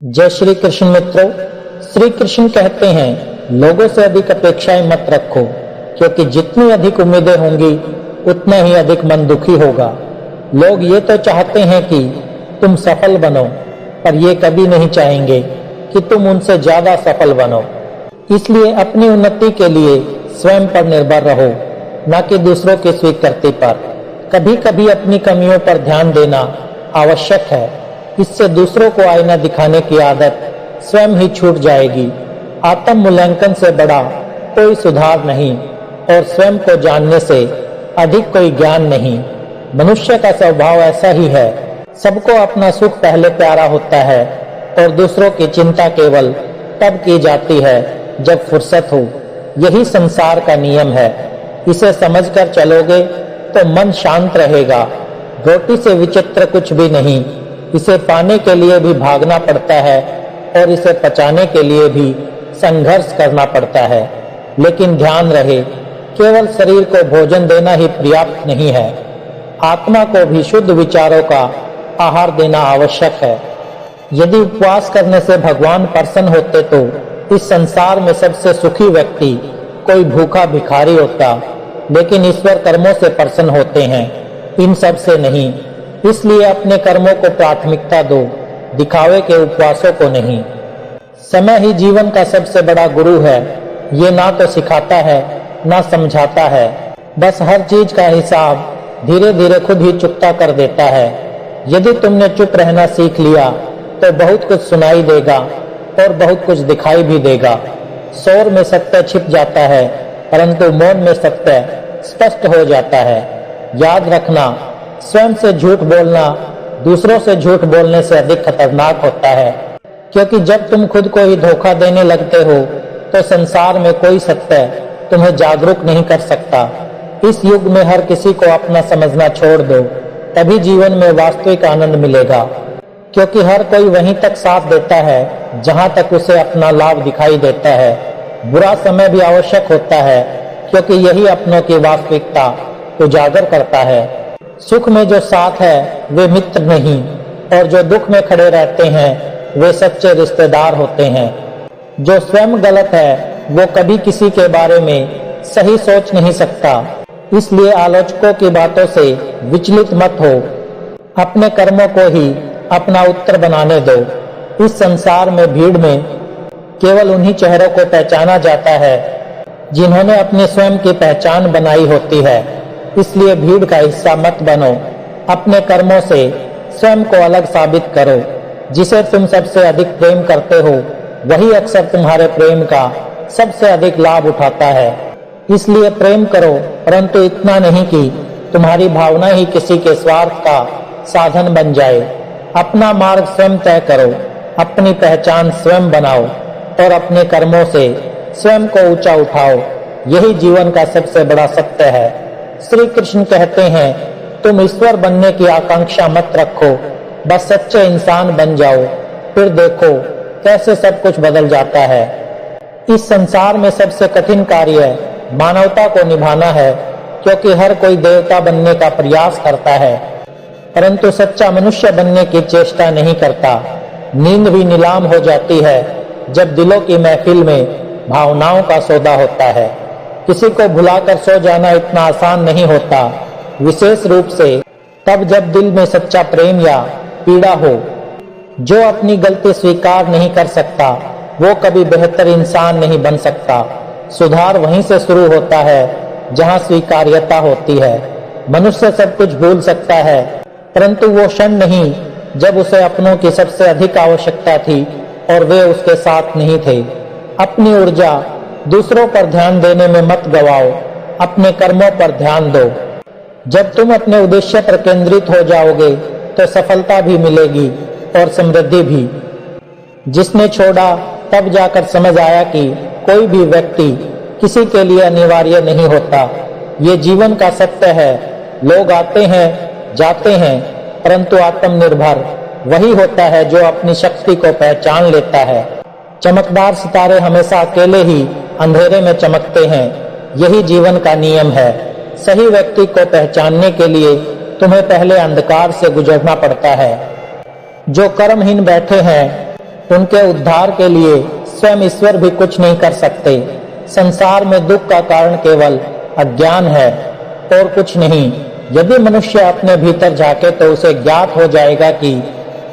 जय श्री कृष्ण मित्रों। श्री कृष्ण कहते हैं लोगों से अधिक अपेक्षाएं मत रखो, क्योंकि जितनी अधिक उम्मीदें होंगी उतना ही अधिक मन दुखी होगा। लोग ये तो चाहते हैं कि तुम सफल बनो, पर ये कभी नहीं चाहेंगे कि तुम उनसे ज्यादा सफल बनो। इसलिए अपनी उन्नति के लिए स्वयं पर निर्भर रहो, न कि दूसरों की स्वीकृति पर। कभी कभी अपनी कमियों पर ध्यान देना आवश्यक है। इससे दूसरों को आईना दिखाने की आदत स्वयं ही छूट जाएगी। आत्म मूल्यांकन से बड़ा कोई सुधार नहीं और स्वयं को जानने से अधिक कोई ज्ञान नहीं। मनुष्य का स्वभाव ऐसा ही है। सबको अपना सुख पहले प्यारा होता है और दूसरों की चिंता केवल तब की जाती है जब फुर्सत हो। यही संसार का नियम है। इसे समझकर चलोगे तो मन शांत रहेगा। रोटी से विचित्र कुछ भी नहीं। इसे पाने के लिए भी भागना पड़ता है और इसे पचाने के लिए भी संघर्ष करना पड़ता है। लेकिन ध्यान रहे, केवल शरीर को भोजन देना ही पर्याप्त नहीं है। आत्मा को भी शुद्ध विचारों का आहार देना आवश्यक है। यदि उपवास करने से भगवान प्रसन्न होते तो इस संसार में सबसे सुखी व्यक्ति कोई भूखा भिखारी होता। लेकिन ईश्वर कर्मों से प्रसन्न होते हैं, इन सब से नहीं। इसलिए अपने कर्मों को प्राथमिकता दो, दिखावे के उपवासों को नहीं। समय ही जीवन का सबसे बड़ा गुरु है। ये ना तो सिखाता है ना समझाता है, बस हर चीज का हिसाब धीरे धीरे खुद ही चुकता कर देता है। यदि तुमने चुप रहना सीख लिया तो बहुत कुछ सुनाई देगा और बहुत कुछ दिखाई भी देगा। शोर में सत्य छिप जाता है, परंतु मौन में सत्य स्पष्ट हो जाता है। याद रखना, स्वयं से झूठ बोलना दूसरों से झूठ बोलने से अधिक खतरनाक होता है, क्योंकि जब तुम खुद को ही धोखा देने लगते हो तो संसार में कोई सत्य तुम्हें जागरूक नहीं कर सकता। इस युग में हर किसी को अपना समझना छोड़ दो, तभी जीवन में वास्तविक आनंद मिलेगा। क्योंकि हर कोई वहीं तक साथ देता है जहां तक उसे अपना लाभ दिखाई देता है। बुरा समय भी आवश्यक होता है, क्योंकि यही अपनों की वास्तविकता उजागर करता है। सुख में जो साथ है वे मित्र नहीं, और जो दुख में खड़े रहते हैं वे सच्चे रिश्तेदार होते हैं। जो स्वयं गलत है वो कभी किसी के बारे में सही सोच नहीं सकता। इसलिए आलोचकों की बातों से विचलित मत हो। अपने कर्मों को ही अपना उत्तर बनाने दो। इस संसार में भीड़ में केवल उन्हीं चेहरों को पहचाना जाता है जिन्होंने अपने स्वयं की पहचान बनाई होती है। इसलिए भीड़ का हिस्सा मत बनो। अपने कर्मों से स्वयं को अलग साबित करो। जिसे तुम सबसे अधिक प्रेम करते हो वही अक्सर तुम्हारे प्रेम का सबसे अधिक लाभ उठाता है। इसलिए प्रेम करो, परंतु इतना नहीं कि तुम्हारी भावना ही किसी के स्वार्थ का साधन बन जाए। अपना मार्ग स्वयं तय करो, अपनी पहचान स्वयं बनाओ और अपने कर्मों से स्वयं को ऊंचा उठाओ। यही जीवन का सबसे बड़ा सत्य है। श्री कृष्ण कहते हैं तुम ईश्वर बनने की आकांक्षा मत रखो, बस सच्चे इंसान बन जाओ, फिर देखो कैसे सब कुछ बदल जाता है। इस संसार में सबसे कठिन कार्य मानवता को निभाना है, क्योंकि हर कोई देवता बनने का प्रयास करता है, परंतु सच्चा मनुष्य बनने की चेष्टा नहीं करता। नींद भी नीलाम हो जाती है जब दिलों की महफिल में भावनाओं का सौदा होता है। किसी को भुलाकर सो जाना इतना आसान नहीं होता, विशेष रूप से तब जब दिल में सच्चा प्रेम या पीड़ा हो। जो अपनी गलती स्वीकार नहीं कर सकता वो कभी बेहतर इंसान नहीं बन सकता। सुधार वहीं से शुरू होता है जहां स्वीकार्यता होती है। मनुष्य सब कुछ भूल सकता है, परंतु वो क्षण नहीं जब उसे अपनों की सबसे अधिक आवश्यकता थी और वे उसके साथ नहीं थे। अपनी ऊर्जा दूसरों पर ध्यान देने में मत गवाओ, अपने कर्मों पर ध्यान दो। जब तुम अपने उद्देश्य पर केंद्रित हो जाओगे तो सफलता भी मिलेगी और समृद्धि भी। जिसने छोड़ा तब जाकर समझ आया कि कोई भी व्यक्ति किसी के लिए अनिवार्य नहीं होता। ये जीवन का सत्य है। लोग आते हैं जाते हैं, परंतु आत्मनिर्भर वही होता है जो अपनी शक्ति को पहचान लेता है। चमकदार सितारे हमेशा अकेले ही अंधेरे में चमकते हैं। यही जीवन का नियम है। सही व्यक्ति को पहचानने के लिए तुम्हें पहले अंधकार से गुजरना पड़ता है। जो कर्महीन बैठे हैं उनके उद्धार के लिए स्वयं ईश्वर भी कुछ नहीं कर सकते। संसार में दुख का कारण केवल अज्ञान है और कुछ नहीं। यदि मनुष्य अपने भीतर झांके तो उसे ज्ञात हो जाएगा कि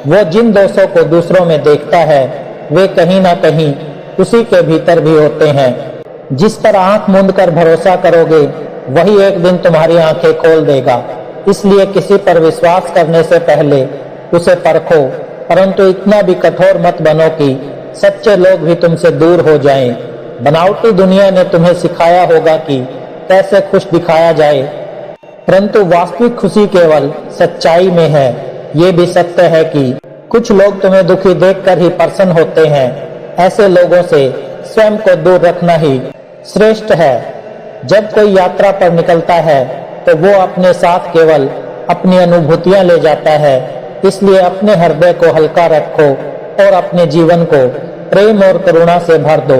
वो जिन दोषों को दूसरों में देखता है वे कहीं ना कहीं उसी के भीतर भी होते हैं। जिस पर आंख मूंद कर भरोसा करोगे वही एक दिन तुम्हारी आंखें खोल देगा। इसलिए किसी पर विश्वास करने से पहले उसे परखो, परंतु इतना भी कठोर मत बनो कि सच्चे लोग भी तुमसे दूर हो जाएं। बनावटी दुनिया ने तुम्हें सिखाया होगा कि कैसे खुश दिखाया जाए, परंतु वास्तविक खुशी केवल सच्चाई में है। ये भी सत्य है कि कुछ लोग तुम्हें दुखी देखकर ही प्रसन्न होते हैं। ऐसे लोगों से स्वयं को दूर रखना ही श्रेष्ठ है। जब कोई यात्रा पर निकलता है तो वो अपने साथ केवल अपनी अनुभूतियां ले जाता है। इसलिए अपने हृदय को हल्का रखो और अपने जीवन को प्रेम और करुणा से भर दो।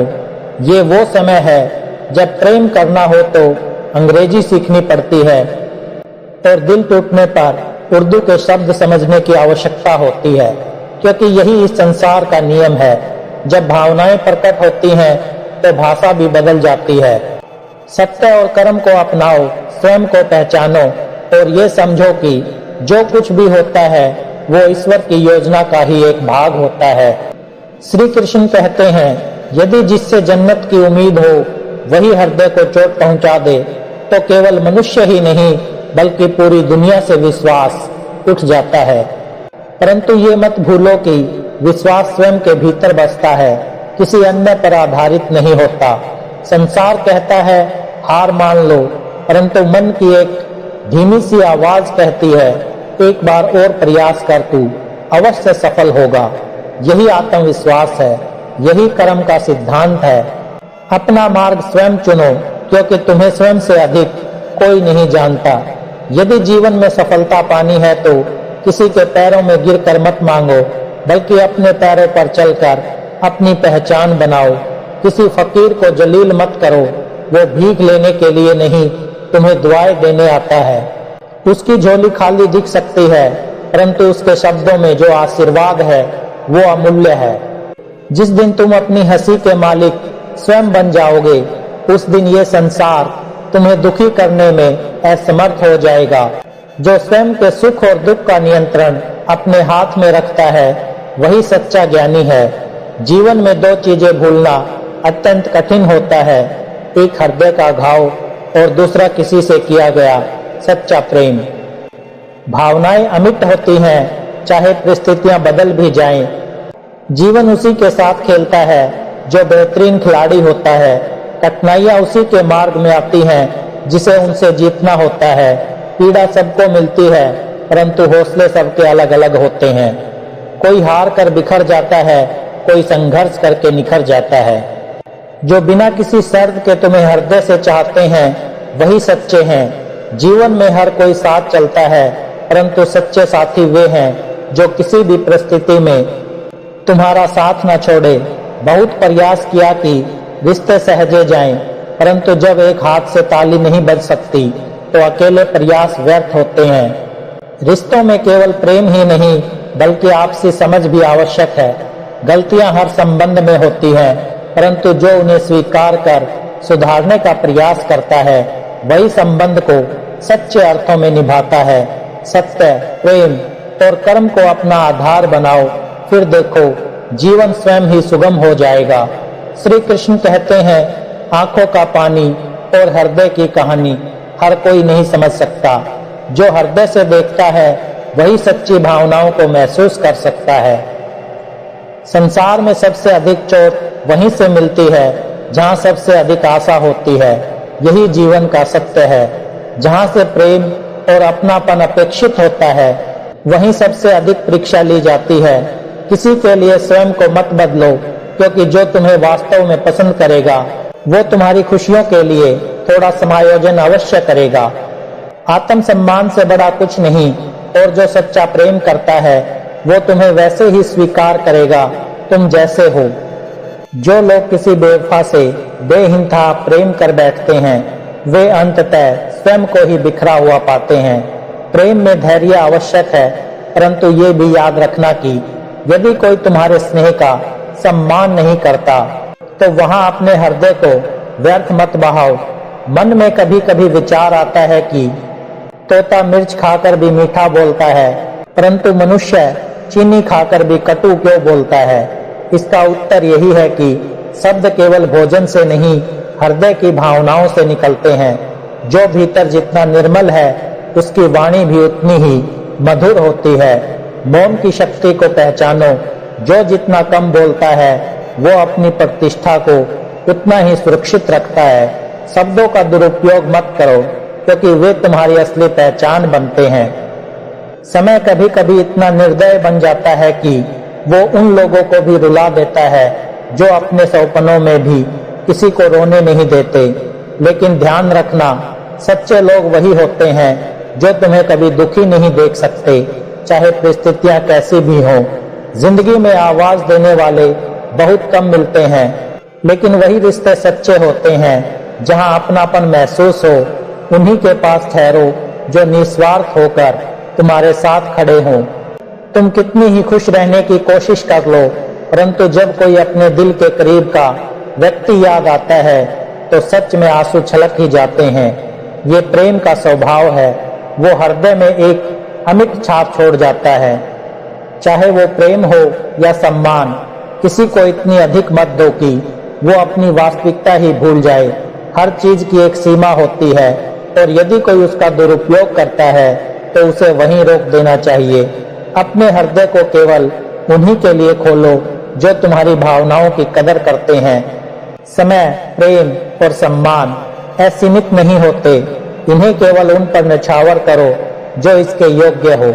ये वो समय है जब प्रेम करना हो तो अंग्रेजी सीखनी पड़ती है और दिल टूटने पर उर्दू के शब्द समझने की आवश्यकता होती है, क्योंकि यही इस संसार का नियम है। जब भावनाएं प्रकट होती हैं तो भाषा भी बदल जाती है। सत्य और कर्म को अपनाओ, स्वयं को पहचानो और ये समझो कि जो कुछ भी होता है वो ईश्वर की योजना का ही एक भाग होता है। श्री कृष्ण कहते हैं, यदि जिससे जन्नत की उम्मीद हो वही हृदय को चोट पहुंचा दे तो केवल मनुष्य ही नहीं बल्कि पूरी दुनिया से विश्वास उठ जाता है। परंतु ये मत भूलो कि विश्वास स्वयं के भीतर बसता है, किसी अन्य पर आधारित नहीं होता। संसार कहता है हार मान लो, परंतु मन की एक धीमी सी आवाज कहती है एक बार और प्रयास कर, तू अवश्य सफल होगा। यही आत्मविश्वास है, यही कर्म का सिद्धांत है। अपना मार्ग स्वयं चुनो, क्योंकि तुम्हें स्वयं से अधिक कोई नहीं जानता। यदि जीवन में सफलता पानी है तो किसी के पैरों में गिरकर मत मांगो, बल्कि अपने पैरों पर चलकर अपनी पहचान बनाओ। किसी फकीर को जलील मत करो, वो भीख लेने के लिए नहीं तुम्हें दुआएं देने आता है। उसकी झोली खाली दिख सकती है, परंतु उसके शब्दों में जो आशीर्वाद है वो अमूल्य है। जिस दिन तुम अपनी हंसी के मालिक स्वयं बन जाओगे, उस दिन ये संसार तुम्हें दुखी करने में असमर्थ हो जाएगा। जो स्वयं के सुख और दुख का नियंत्रण अपने हाथ में रखता है वही सच्चा ज्ञानी है। जीवन में दो चीजें भूलना अत्यंत कठिन होता है, एक हृदय का घाव और दूसरा किसी से किया गया सच्चा प्रेम। भावनाएं अमिट होती हैं, चाहे परिस्थितियां बदल भी जाएं। जीवन उसी के साथ खेलता है जो बेहतरीन खिलाड़ी होता है। कठिनाइयां उसी के मार्ग में आती हैं जिसे उनसे जीतना होता है। पीड़ा सबको मिलती है, परंतु हौसले सबके अलग अलग होते हैं। कोई हार कर बिखर जाता है, कोई संघर्ष करके निखर जाता है। जो बिना किसी शर्त के तुम्हें हृदय से चाहते हैं वही सच्चे हैं। जीवन में हर कोई साथ चलता है, परंतु सच्चे साथी वे हैं जो किसी भी परिस्थिति में तुम्हारा साथ न छोड़े। बहुत प्रयास किया कि रिश्ते सहजे जाएं, परंतु जब एक हाथ से ताली नहीं बज सकती तो अकेले प्रयास व्यर्थ होते हैं। रिश्तों में केवल प्रेम ही नहीं बल्कि आपसी समझ भी आवश्यक है। गलतियां हर संबंध में होती हैं, परंतु जो उन्हें स्वीकार कर सुधारने का प्रयास करता है वही संबंध को सच्चे अर्थों में निभाता है। सत्य, प्रेम और कर्म को अपना आधार बनाओ, फिर देखो जीवन स्वयं ही सुगम हो जाएगा। श्री कृष्ण कहते हैं, आंखों का पानी और हृदय की कहानी हर कोई नहीं समझ सकता। जो हृदय से देखता है वही सच्ची भावनाओं को महसूस कर सकता है। संसार में सबसे अधिक चोट वहीं से मिलती है जहां सबसे अधिक आशा होती है। यही जीवन का सत्य है। जहां से प्रेम और अपनापन अपेक्षित होता है वहीं सबसे अधिक परीक्षा ली जाती है। किसी के लिए स्वयं को मत बदलो, क्योंकि जो तुम्हें वास्तव में पसंद करेगा वो तुम्हारी खुशियों के लिए थोड़ा समायोजन अवश्य करेगा। आत्म सम्मान से बड़ा कुछ नहीं, और जो सच्चा प्रेम करता है वो तुम्हें वैसे ही स्वीकार करेगा तुम जैसे हो। जो लोग किसी बेवफा से बेहिंता प्रेम कर बैठते हैं वे अंततः स्वयं को ही बिखरा हुआ पाते हैं। प्रेम में धैर्य आवश्यक है, परंतु ये भी याद रखना कि यदि कोई तुम्हारे स्नेह का सम्मान नहीं करता तो वहां अपने हृदय को व्यर्थ मत बहाओ। मन में कभी कभी विचार आता है कि तोता मिर्च खाकर भी मीठा बोलता है, परंतु मनुष्य चीनी खाकर भी कटु क्यों बोलता है? इसका उत्तर यही है कि शब्द केवल भोजन से नहीं, हृदय की भावनाओं से निकलते हैं। जो भीतर जितना निर्मल है, उसकी वाणी भी उतनी ही मधुर होती है। मौन की शक्ति को पहचानो। जो जितना कम बोलता है, वो अपनी प्रतिष्ठा को उतना ही सुरक्षित रखता है। शब्दों का दुरुपयोग मत करो, क्योंकि वे तुम्हारी असली पहचान बनते हैं। समय कभी कभी इतना निर्दय बन जाता है कि वो उन लोगों को भी रुला देता है जो अपने सौपनों में भी किसी को रोने नहीं देते। लेकिन ध्यान रखना, सच्चे लोग वही होते हैं जो तुम्हें कभी दुखी नहीं देख सकते, चाहे परिस्थितियां कैसी भी हों। जिंदगी में आवाज देने वाले बहुत कम मिलते हैं, लेकिन वही रिश्ते सच्चे होते हैं जहां अपनापन महसूस हो। उन्हीं के पास ठहरो जो निस्वार्थ होकर तुम्हारे साथ खड़े हों। तुम कितनी ही खुश रहने की कोशिश कर लो, परंतु जब कोई अपने दिल के करीब का व्यक्ति याद आता है तो सच में आंसू छलक ही जाते हैं। ये प्रेम का स्वभाव है, वो हृदय में एक अमिट छाप छोड़ जाता है। चाहे वो प्रेम हो या सम्मान, किसी को इतनी अधिक मत दो कि वो अपनी वास्तविकता ही भूल जाए। हर चीज की एक सीमा होती है, और यदि कोई उसका दुरुपयोग करता है तो उसे वहीं रोक देना चाहिए। अपने हृदय को केवल उन्हीं के लिए खोलो जो तुम्हारी भावनाओं की कदर करते हैं। समय, प्रेम और सम्मान असीमित नहीं होते, इन्हें केवल उन पर न्यौछावर करो जो इसके योग्य हो।